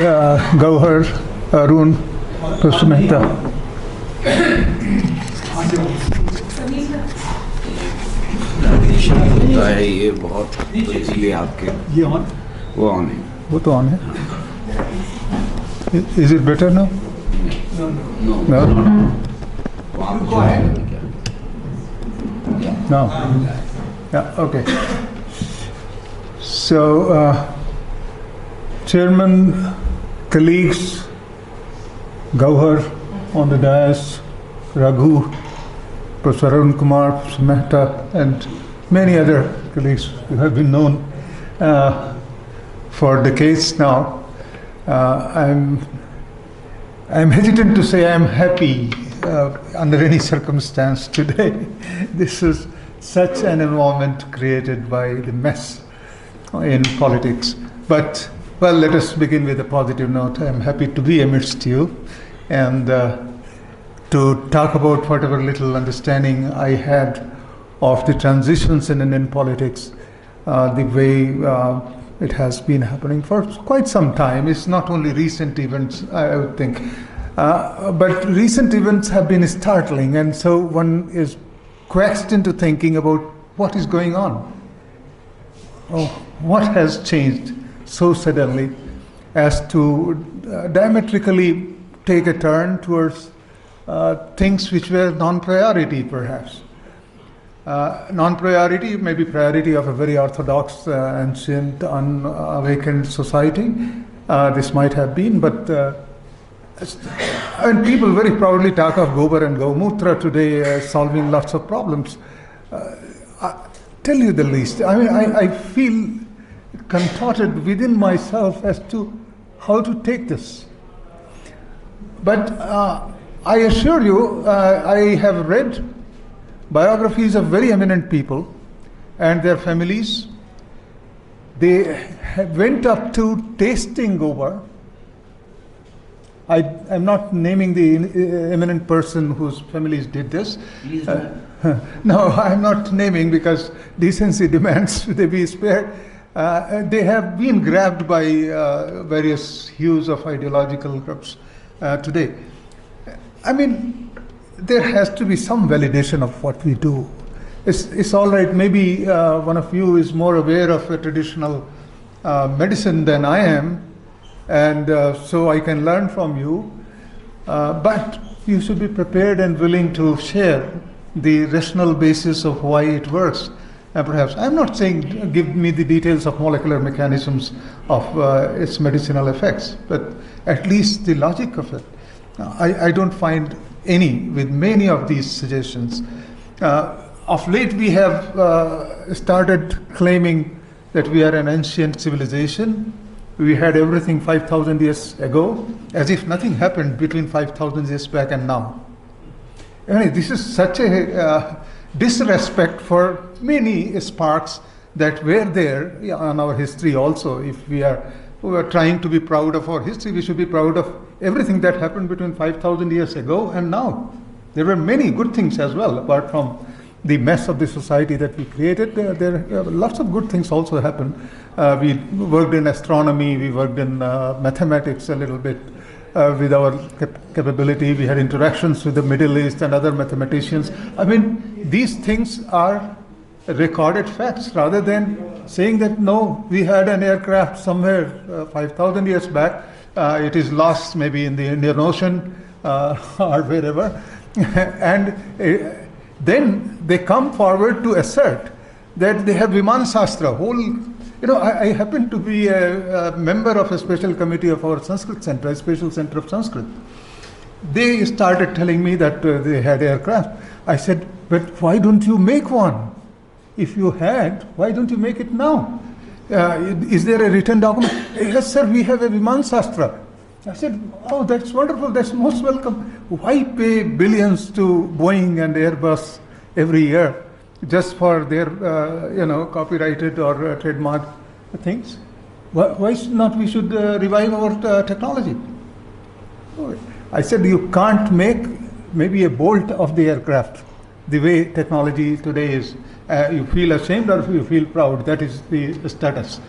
Gauhar, Arun, Professor Mehta. होता है ये बहुत, तो इसलिए आपके ये ऑन? वो ऑन है। वो तो ऑन है. Is it better now? No. No. Yeah. Okay. So, Chairman, colleagues, Gauhar on the dais, Raghu, Professor Arun Kumar, Professor Mehta, and many other colleagues who have been known for decades now. I'm hesitant to say I'm happy under any circumstance today. This is such an environment created by the mess in politics. But, well, let us begin with a positive note. I'm happy to be amidst you and to talk about whatever little understanding I had of the transitions in Indian politics, the way it has been happening for quite some time. It's not only recent events, I would think, but recent events have been startling, and so one is coaxed into thinking about what is going on. Oh, what has changed so suddenly as to diametrically take a turn towards things which were non-priority, perhaps. Non-priority, maybe priority of a very orthodox, ancient, unawakened society. This might have been, but and people very proudly talk of Gobar and Gaumutra today as solving lots of problems. Tell you the least. I mean, I feel contorted within myself as to how to take this. But I assure you, I have read biographies of very eminent people and their families. They went up to tasting Gobar. I'm not naming the eminent person whose families did this. No, I'm not naming because decency demands they be spared. They have been grabbed by various hues of ideological groups today. I mean, there has to be some validation of what we do. It's all right. Maybe one of you is more aware of a traditional medicine than I am, and so I can learn from you. But you should be prepared and willing to share the rational basis of why it works. Perhaps I'm not saying give me the details of molecular mechanisms of its medicinal effects, but at least the logic of it. I don't find any with many of these suggestions. Of late, we have started claiming that we are an ancient civilization. We had everything 5,000 years ago, as if nothing happened between 5,000 years back and now. Anyway, this is such a disrespect for many sparks that were there on our history also. If we are trying to be proud of our history, we should be proud of everything that happened between 5,000 years ago and now. There were many good things as well, apart from the mess of the society that we created. There lots of good things also happened. We worked in astronomy, we worked in mathematics a little bit with our capability. We had interactions with the Middle East and other mathematicians. I mean, these things are recorded facts rather than saying that, no, we had an aircraft somewhere 5,000 years back. It is lost maybe in the Indian Ocean or wherever. And then they come forward to assert that they have Viman Shastra, I happen to be a member of a special committee of our Sanskrit Center, a special center of Sanskrit. They started telling me that they had aircraft. I said, but why don't you make one? If you had, why don't you make it now? Is there a written document? Yes, sir, we have a Viman Shastra. I said, oh, that's wonderful, that's most welcome. Why pay billions to Boeing and Airbus every year just for their, copyrighted or trademark things? Why not we should revive our technology? I said, you can't make maybe a bolt of the aircraft the way technology today is. You feel ashamed or you feel proud. That is the status.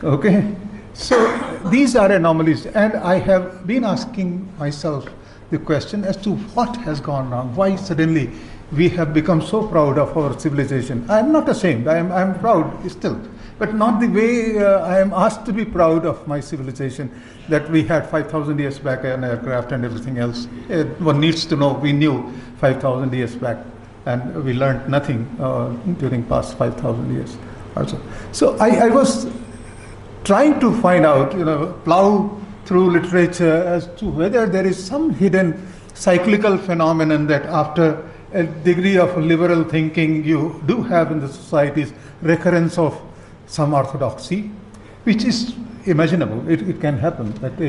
Okay? So these are anomalies, and I have been asking myself the question as to what has gone wrong. Why suddenly we have become so proud of our civilization? I am not ashamed. I am proud still, but not the way I am asked to be proud of my civilization. That we had 5,000 years back an aircraft and everything else. One needs to know we knew 5,000 years back, and we learned nothing during past 5,000 years also. So I was trying to find out, plow through literature as to whether there is some hidden cyclical phenomenon that after a degree of liberal thinking you do have in the societies recurrence of some orthodoxy, which is imaginable. It can happen that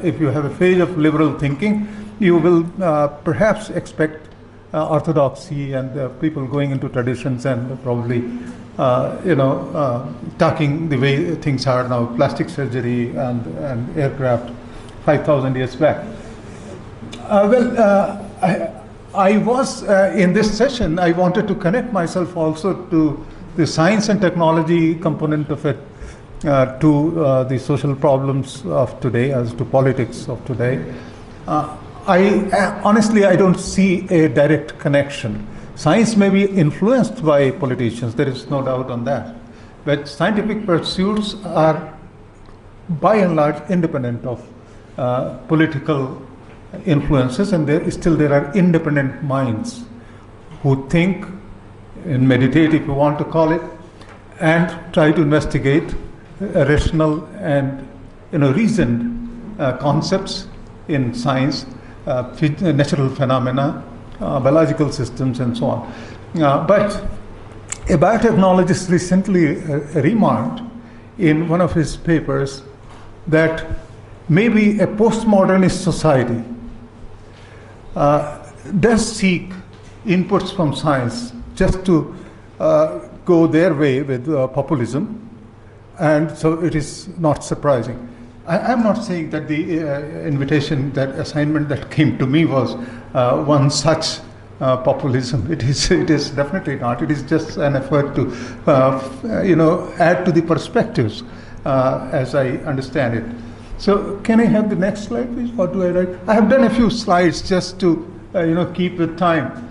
if you have a phase of liberal thinking, you will perhaps expect orthodoxy and people going into traditions and probably talking the way things are now, plastic surgery and aircraft 5,000 years back. I was in this session, I wanted to connect myself also to the science and technology component of it, to the social problems of today, as to politics of today. Honestly, I don't see a direct connection. Science may be influenced by politicians, there is no doubt on that. But scientific pursuits are by and large independent of political influences, and there are independent minds who think and meditate, if you want to call it, and try to investigate rational and reasoned concepts in science, natural phenomena, biological systems, and so on. But a biotechnologist recently remarked in one of his papers that maybe a postmodernist society does seek inputs from science just to go their way with populism, and so it is not surprising. I'm not saying that the invitation, that assignment that came to me was one such populism. It is definitely not. It is just an effort to, add to the perspectives as I understand it. So, can I have the next slide, please? What do I write? I have done a few slides just to, keep with time.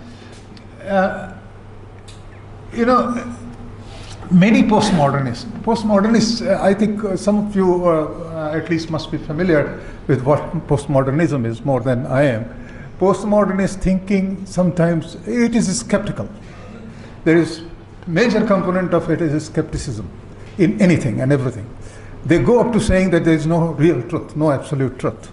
Many postmodernists, I think some of you at least must be familiar with what postmodernism is more than I am. Postmodernist thinking, sometimes it is skeptical. There is major component of it is skepticism in anything and everything. They go up to saying that there is no real truth, no absolute truth,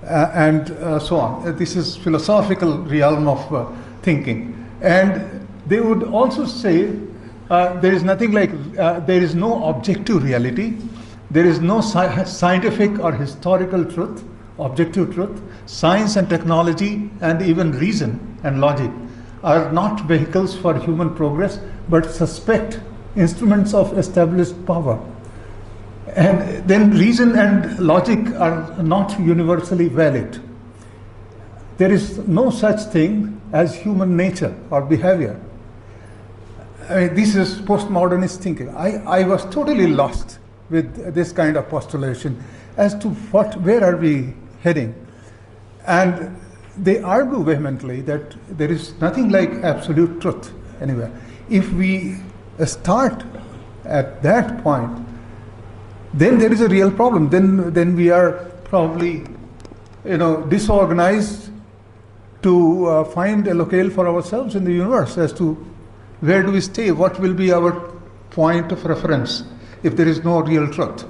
and so on. This is philosophical realm of thinking. And they would also say there is nothing like, there is no objective reality, there is no scientific or historical truth, objective truth. Science and technology and even reason and logic are not vehicles for human progress, but suspect instruments of established power. And then reason and logic are not universally valid. There is no such thing as human nature or behavior. This is postmodernist thinking. I was totally lost with this kind of postulation as to where are we heading. And they argue vehemently that there is nothing like absolute truth anywhere. If we start at that point, then there is a real problem. Then we are probably, disorganized to find a locale for ourselves in the universe as to where do we stay, what will be our point of reference if there is no real truth.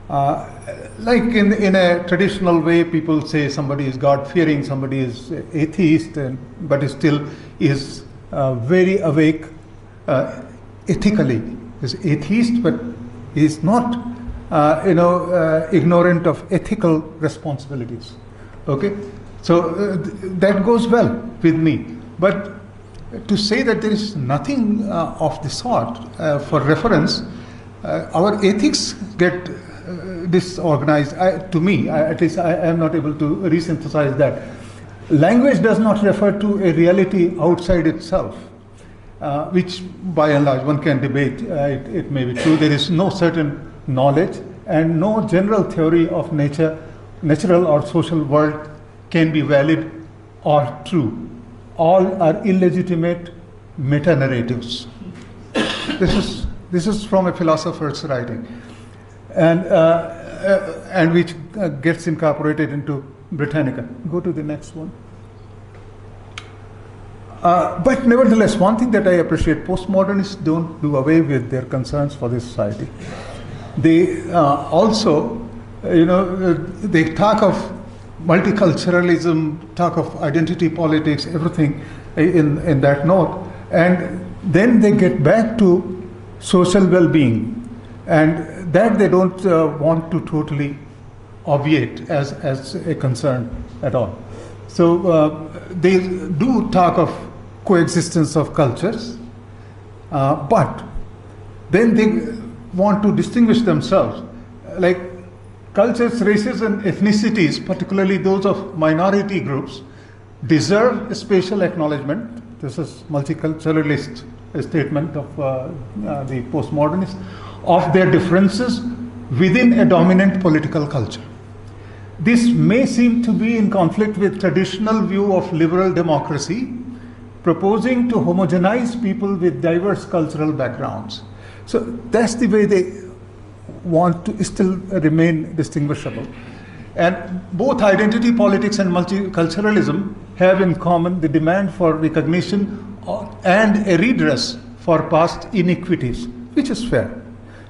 Like in a traditional way, people say somebody is God-fearing, somebody is atheist, but still is very awake ethically. Is atheist, but he is not, ignorant of ethical responsibilities. Okay, so that goes well with me. But to say that there is nothing of the sort for reference, our ethics get disorganized. To me, at least, I am not able to resynthesize that. Language does not refer to a reality outside itself, which by and large one can debate. It may be true. There is no certain knowledge and no general theory of natural or social world can be valid or true. All are illegitimate meta-narratives. This is from a philosopher's writing, and which gets incorporated into Britannica. Go to the next one. But nevertheless, one thing that I appreciate, postmodernists don't do away with their concerns for this society. They also, they talk of multiculturalism, talk of identity politics, everything in that note, and then they get back to social well-being, and that they don't want to totally obviate as a concern at all. So they do talk of coexistence of cultures, but then they want to distinguish themselves. Like cultures, races, and ethnicities, particularly those of minority groups, deserve spatial acknowledgement. This is multiculturalist statement of the postmodernists, of their differences within a dominant political culture. This may seem to be in conflict with traditional view of liberal democracy, proposing to homogenize people with diverse cultural backgrounds. So that's the way they want to still remain distinguishable. And both identity politics and multiculturalism have in common the demand for recognition and a redress for past inequities, which is fair.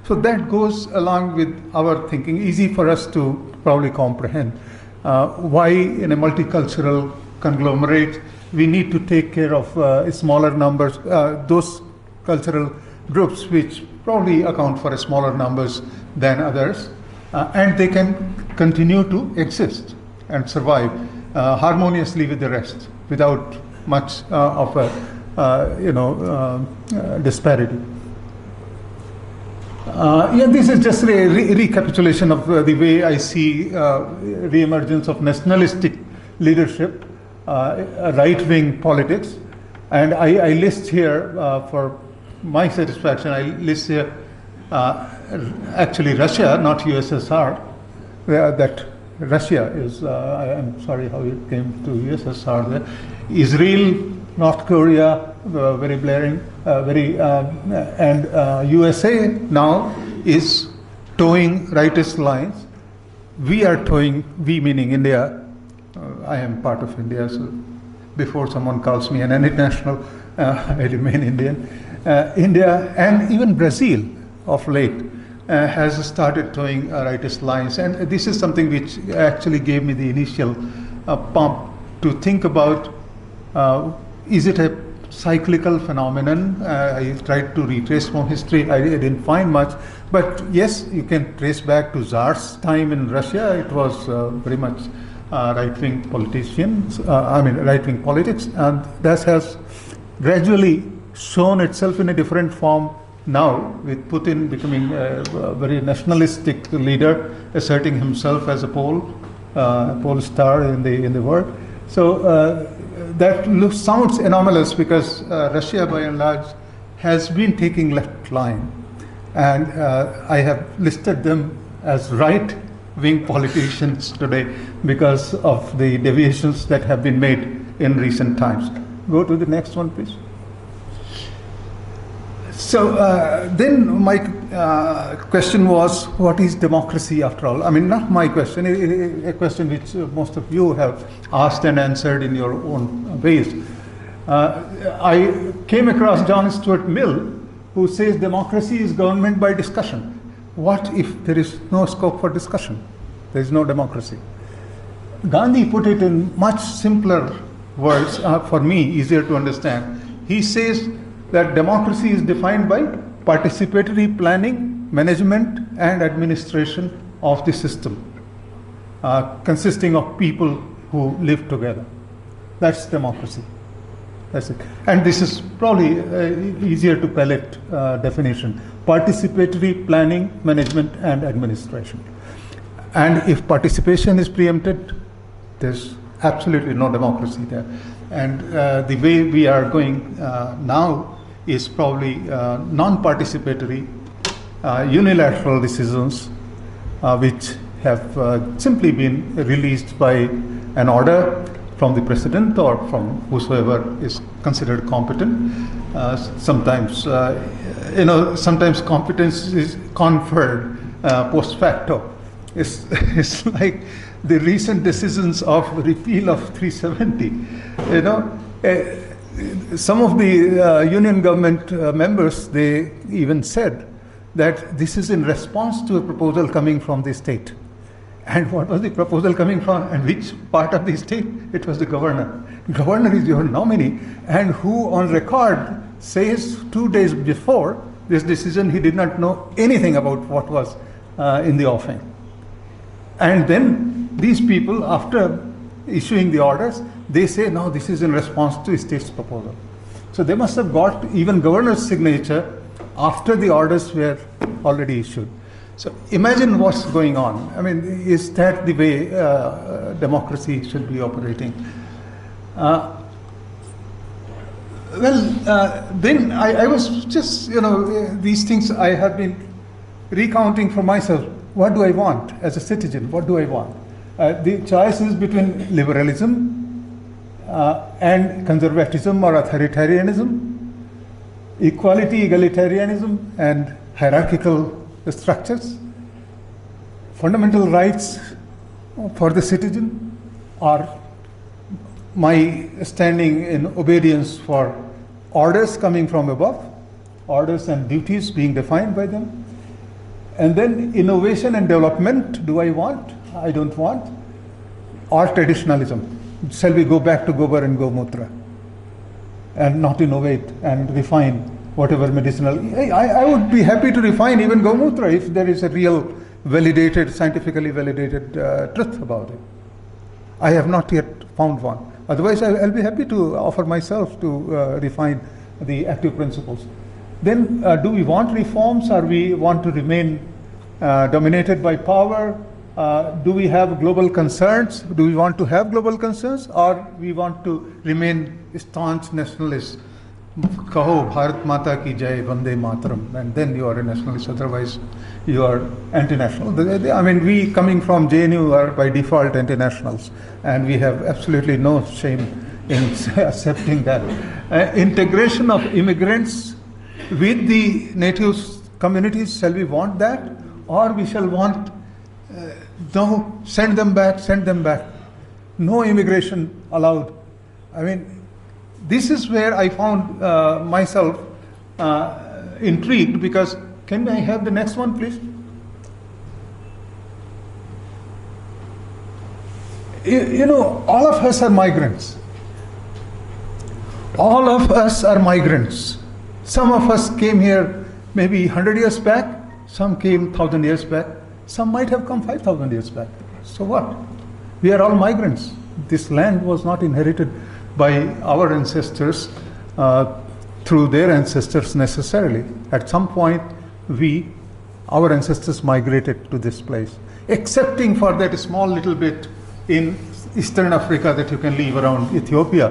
So that goes along with our thinking, easy for us to probably comprehend why in a multicultural conglomerate we need to take care of smaller numbers, those cultural groups which probably account for smaller numbers than others, and they can continue to exist and survive harmoniously with the rest without much of a disparity. This is just a recapitulation of the way I see re-emergence of nationalistic leadership, right-wing politics, and I list here for my satisfaction. I list here actually Russia, not USSR. That Russia is. I'm sorry how it came to USSR. There, Israel, North Korea, very blaring, and USA now is towing rightist lines. We are towing, we meaning India. I am part of India, so before someone calls me an anti-national, I remain Indian. India and even Brazil of late has started towing rightist lines, and this is something which actually gave me the initial pump to think about, is it a cyclical phenomenon? I tried to retrace from history. I didn't find much, but yes, you can trace back to Tsar's time in Russia. It was very much right-wing politicians, right-wing politics, and that has gradually shown itself in a different form now, with Putin becoming a very nationalistic leader, asserting himself as a pole star in the world. So that sounds anomalous because Russia, by and large, has been taking left line, and I have listed them as right-wing politicians today because of the deviations that have been made in recent times. Go to the next one, please. So then my question was, what is democracy after all? I mean, not my question, a question which most of you have asked and answered in your own ways. I came across John Stuart Mill, who says democracy is government by discussion. What if there is no scope for discussion? There is no democracy. Gandhi put it in much simpler words, for me, easier to understand. He says that democracy is defined by participatory planning, management, and administration of the system, consisting of people who live together. That's democracy. That's it. And this is probably easier to palate definition. Participatory planning, management, and administration. And if participation is preempted, there's absolutely no democracy there. And the way we are going now is probably non-participatory, unilateral decisions which have simply been released by an order from the president or from whosoever is considered competent. Sometimes competence is conferred post facto. It's like the recent decisions of repeal of 370. Some of the union government members, they even said that this is in response to a proposal coming from the state. And what was the proposal coming from, and which part of the state? It was the governor. Governor is your nominee, and who on record says 2 days before this decision he did not know anything about what was in the offing. And then these people, after issuing the orders, they say, no, this is in response to the state's proposal. So they must have got even governor's signature after the orders were already issued. So imagine what's going on. I mean, is that the way democracy should be operating? Then I was just, these things I have been recounting for myself. What do I want as a citizen? What do I want? The choice is between liberalism and conservatism or authoritarianism, equality, egalitarianism, and hierarchical structures, fundamental rights for the citizen, or my standing in obedience for orders coming from above, orders and duties being defined by them. And then innovation and development, do I want? I don't want. Or traditionalism. Shall we go back to Gobar and Gomutra and not innovate and refine whatever medicinal? I would be happy to refine even Gomutra if there is a real validated, scientifically validated truth about it. I have not yet found one. Otherwise, I'll be happy to offer myself to refine the active principles. Then do we want reforms, or we want to remain dominated by power? Do we have global concerns? Do we want to have global concerns, or we want to remain staunch nationalists? Kaho Bharat Mata ki jai, Vande Mataram, and then you are a nationalist, otherwise you are anti-national. I mean, we coming from JNU are by default anti-nationals, and we have absolutely no shame in accepting that. Integration of immigrants with the native communities, shall we want that? Or we shall want, no, send them back. No immigration allowed. I mean, this is where I found myself intrigued, because, can I have the next one, please? All of us are migrants. All of us are migrants. Some of us came here maybe 100 years back, some came 1,000 years back, some might have come 5,000 years back. So what? We are all migrants. This land was not inherited by our ancestors through their ancestors necessarily. At some point, our ancestors migrated to this place, excepting for that small little bit in Eastern Africa that you can leave around Ethiopia,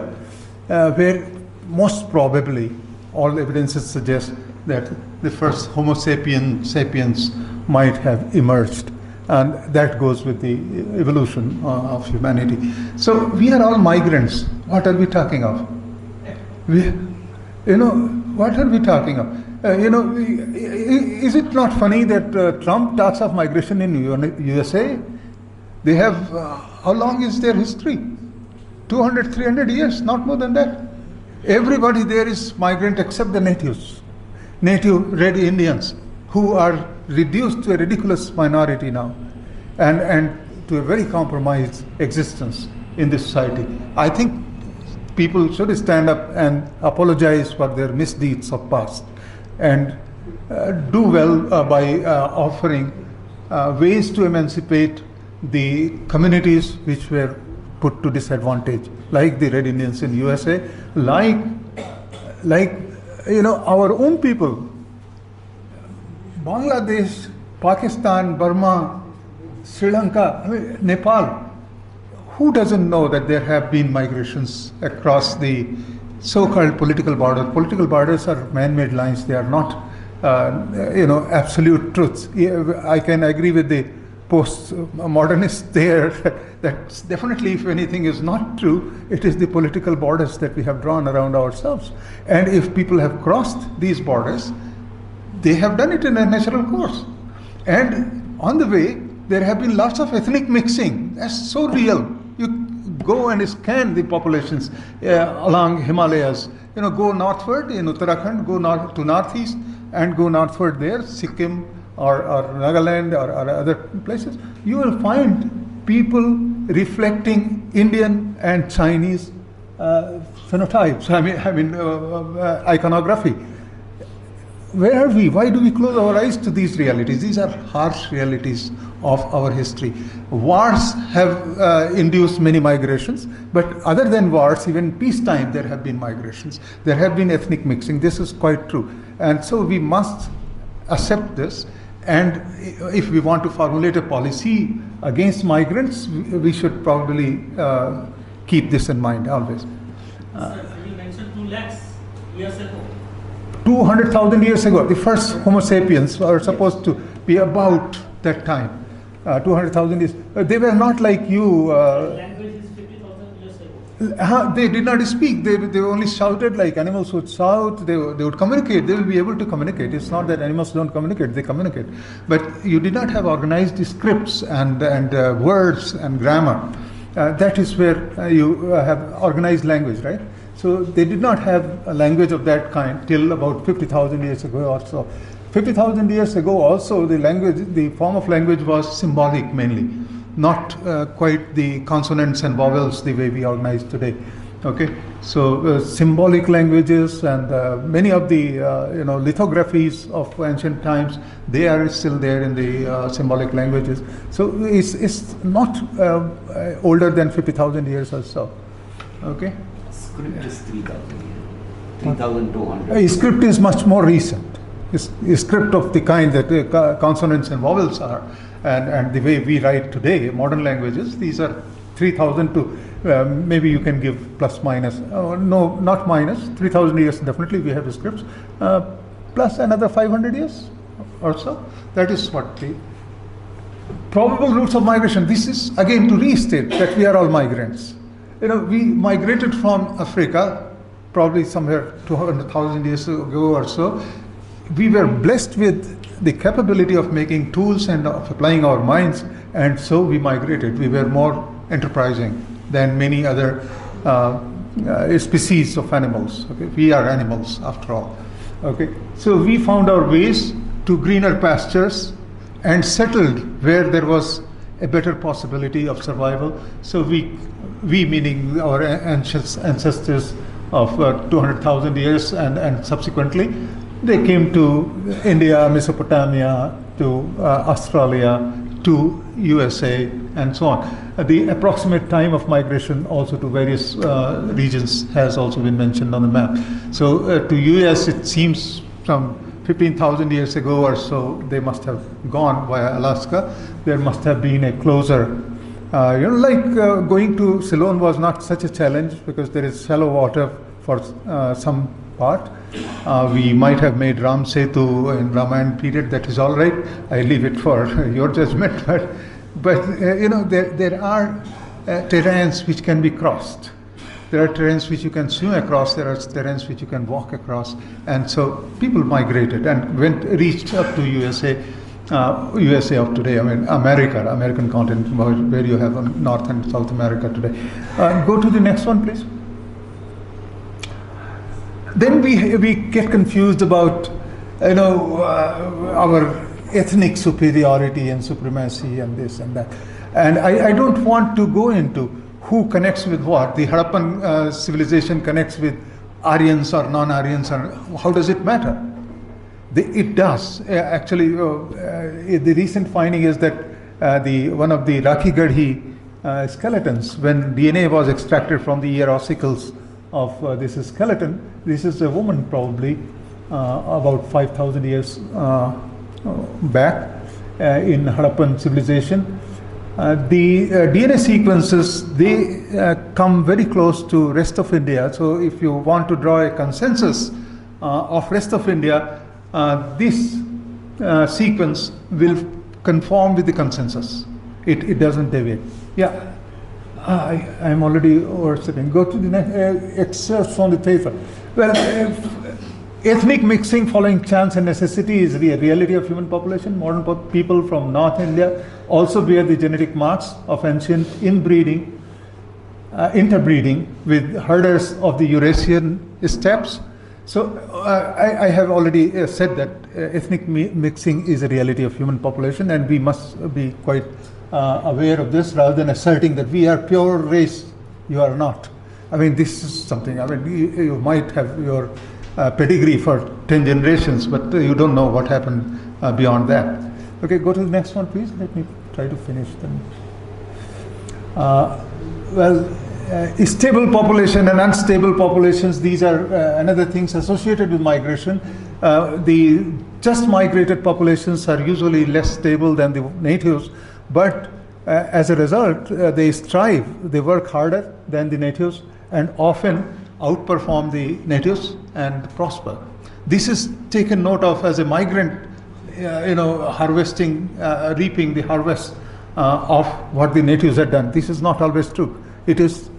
where most probably all evidences suggest that the first Homo sapiens might have emerged. And that goes with the evolution of humanity. So we are all migrants. What are we talking of? What are we talking of? Is it not funny that Trump talks of migration in USA? They have, how long is their history? 200, 300 years, not more than that. Everybody there is migrant except the natives, native red Indians, who are reduced to a ridiculous minority now, and to a very compromised existence in this society. I think people should stand up and apologize for their misdeeds of past, and do well by offering ways to emancipate the communities which were put to disadvantage, like the Red Indians in USA, like our own people, Bangladesh, Pakistan, Burma, Sri Lanka, Nepal. Who doesn't know that there have been migrations across the so-called political border? Political borders are man-made lines. They are not, absolute truths. I can agree with the post-modernists there that definitely, if anything is not true, it is the political borders that we have drawn around ourselves. And if people have crossed these borders, they have done it in a natural course. And on the way, there have been lots of ethnic mixing. That's so real. You go and scan the populations along Himalayas. Go northward in Uttarakhand, go north to northeast, and go northward there, Sikkim, or Nagaland or other places, you will find people reflecting Indian and Chinese phenotypes, iconography. Where are we? Why do we close our eyes to these realities? These are harsh realities of our history. Wars have induced many migrations, but other than wars, even peacetime, there have been migrations. There have been ethnic mixing. This is quite true. And so we must accept this. And if we want to formulate a policy against migrants, we should probably keep this in mind always. Sir, you mentioned 2 lakhs years ago. 200,000 years ago, the first Homo sapiens were supposed to be about that time. 200,000 years. They were not like you. Language is 50,000 years ago. They did not speak. They only shouted like animals would shout. They would communicate. They will be able to communicate. It's not that animals don't communicate. They communicate. But you did not have organized scripts and words and grammar. That is where you have organized language, right? So they did not have a language of that kind till about 50,000 years ago or so. 50,000 years ago also the form of language was symbolic mainly, not quite the consonants and vowels the way we organize today. Okay, so symbolic languages and many of the lithographies of ancient times, they are still there in the symbolic languages. So it's not older than 50,000 years or so. Okay. Script is 3,000 years. 3,200. Script is much more recent. Script of the kind that consonants and vowels are, and the way we write today, modern languages, these are 3,000 to maybe you can give plus minus. No, not minus. 3,000 years definitely we have scripts. Plus another 500 years or so. That is what the probable routes of migration. This is again to restate that we are all migrants. We migrated from Africa, probably somewhere 200,000 years ago or so. We were blessed with the capability of making tools and of applying our minds, and so we migrated. We were more enterprising than many other species of animals. Okay? We are animals after all. Okay? So we found our ways to greener pastures and settled where there was a better possibility of survival. So we meaning our ancestors of 200,000 years and subsequently, they came to India, Mesopotamia, to Australia, to USA, and so on. The approximate time of migration also to various regions has also been mentioned on the map. So to US, it seems some 15,000 years ago or so, they must have gone via Alaska. There must have been a closer, going to Ceylon was not such a challenge because there is shallow water for some part. We might have made Ram Setu in Ramayana period. That is all right. I leave it for your judgment. But there are terrains which can be crossed. There are terrains which you can swim across. There are terrains which you can walk across. And so people migrated and reached up to USA. USA of today, American continent, where you have North and South America today. Go to the next one, please. Then we get confused about, our ethnic superiority and supremacy and this and that. And I don't want to go into who connects with what. The Harappan civilization connects with Aryans or non-Aryans, and how does it matter? It does. Actually, the recent finding is that one of the Rakhigarhi skeletons, when DNA was extracted from the ear ossicles of this skeleton, this is a woman probably about 5,000 years back in Harappan civilization. The DNA sequences, they come very close to rest of India. So if you want to draw a consensus of rest of India, this sequence will conform with the consensus. It doesn't deviate. Yeah, I'm already overstepping. Go to the next excerpts from the paper. Well, ethnic mixing following chance and necessity is the reality of human population. Modern people from North India also bear the genetic marks of ancient interbreeding with herders of the Eurasian steppes. So I have already said that ethnic mixing is a reality of human population, and we must be quite aware of this rather than asserting that we are pure race. You are not. I mean, this is something. I mean, you might have your pedigree for 10 generations, but you don't know what happened beyond that. Okay, go to the next one, please. Let me try to finish them. Stable population and unstable populations, these are another things associated with migration. The just migrated populations are usually less stable than the natives, but as a result, they strive, they work harder than the natives and often outperform the natives and prosper. This is taken note of as a migrant, harvesting, reaping the harvest of what the natives had done. This is not always true. It is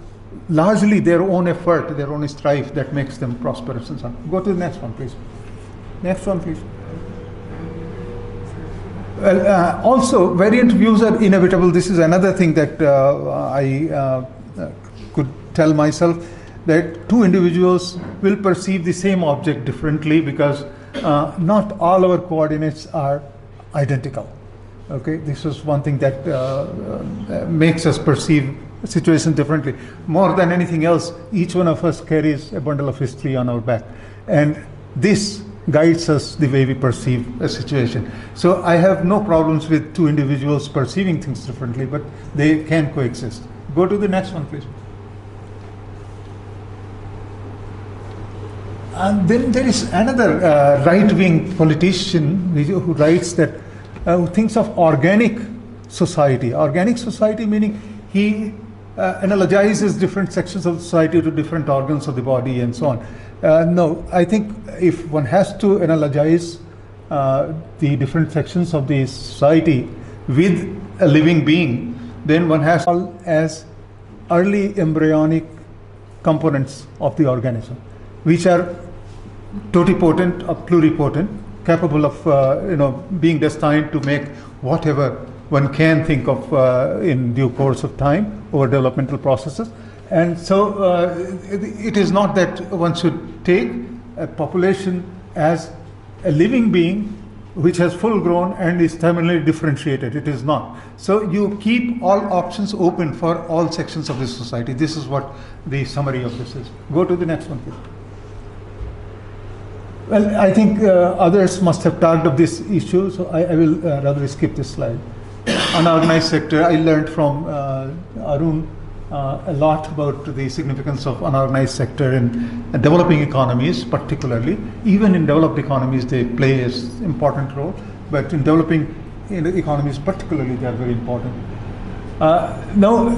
largely their own effort, their own strife that makes them prosperous and so on. Go to the next one, please. Next one, please. Well, also, variant views are inevitable. This is another thing that I could tell myself, that two individuals will perceive the same object differently because not all our coordinates are identical. Okay, this is one thing that makes us perceive situation differently. More than anything else, each one of us carries a bundle of history on our back, and this guides us the way we perceive a situation. So I have no problems with two individuals perceiving things differently, but they can coexist. Go to the next one, please. And then there is another right-wing politician who writes that, who thinks of organic society. Organic society meaning he analogizes different sections of society to different organs of the body and so on. No, I think if one has to analogize the different sections of the society with a living being, then one has all as early embryonic components of the organism, which are totipotent or pluripotent, capable of being destined to make whatever one can think of in due course of time over developmental processes. And so it is not that one should take a population as a living being which has full grown and is terminally differentiated. It is not. So you keep all options open for all sections of the society. This is what the summary of this is. Go to the next one, please. Well, I think others must have talked of this issue, so I will rather skip this slide. Unorganized sector, I learned from Arun a lot about the significance of unorganized sector in developing economies, particularly. Even in developed economies, they play an important role, but in developing economies particularly, they are very important. Now,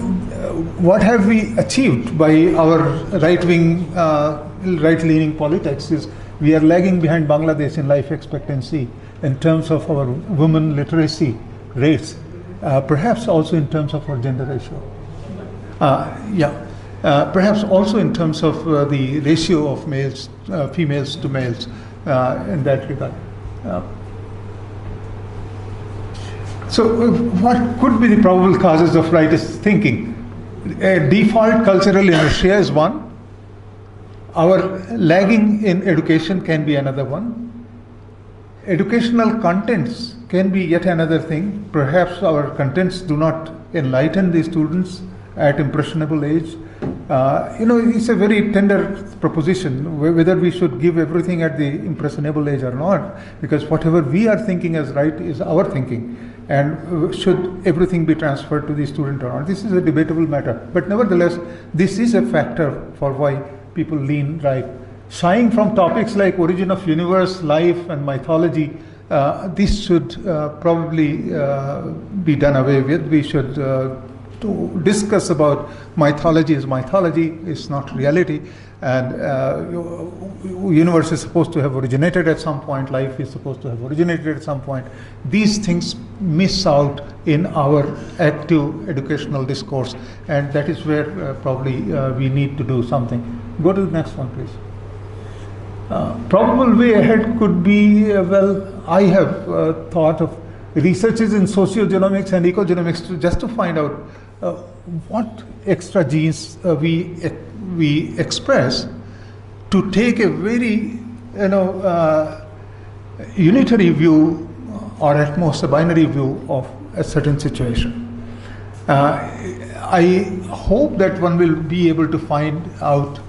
what have we achieved by our right-leaning politics is we are lagging behind Bangladesh in life expectancy in terms of our women literacy rates, perhaps also in terms of our gender ratio. Perhaps also in terms of the ratio of females to males in that regard. So what could be the probable causes of rightist thinking? Default cultural inertia is one. Our lagging in education can be another one. Educational contents can be yet another thing. Perhaps our contents do not enlighten the students at impressionable age. It's a very tender proposition whether we should give everything at the impressionable age or not, because whatever we are thinking as right is our thinking, and should everything be transferred to the student or not? This is a debatable matter, but nevertheless, this is a factor for why people lean right. Shying from topics like origin of universe, life, and mythology, this should probably be done away with. We should to discuss about mythology is mythology, it's not reality, and universe is supposed to have originated at some point, life is supposed to have originated at some point. These things miss out in our active educational discourse, and that is where probably we need to do something. Go to the next one, please. Probable way ahead could be, I have thought of researches in sociogenomics and ecogenomics just to find out what extra genes we express, to take a very unitary view, or at most a binary view of a certain situation. I hope that one will be able to find out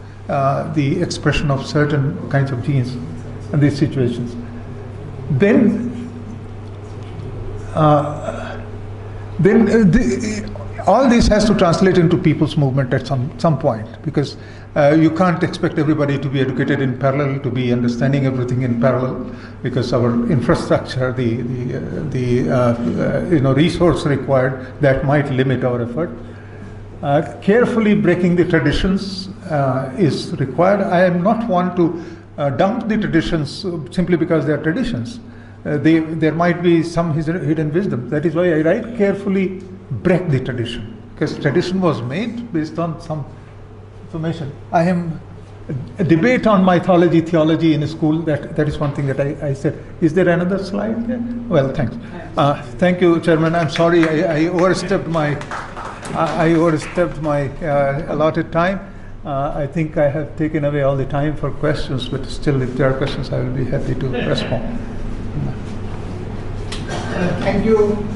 the expression of certain kinds of genes in these situations. Then all this has to translate into people's movement at some point, because you can't expect everybody to be educated in parallel, to be understanding everything in parallel, because our infrastructure, the resource required, that might limit our effort. Carefully breaking the traditions is required. I am not one to dump the traditions simply because they are traditions. There might be some hidden wisdom. That is why I write carefully break the tradition, because tradition was made based on some information. I am a debate on mythology, theology in a school. That is one thing that I said. Is there another slide here? Well, thanks. Thank you, Chairman. I'm sorry I overstepped my allotted time. I think I have taken away all the time for questions, but still, if there are questions, I will be happy to respond. Thank you.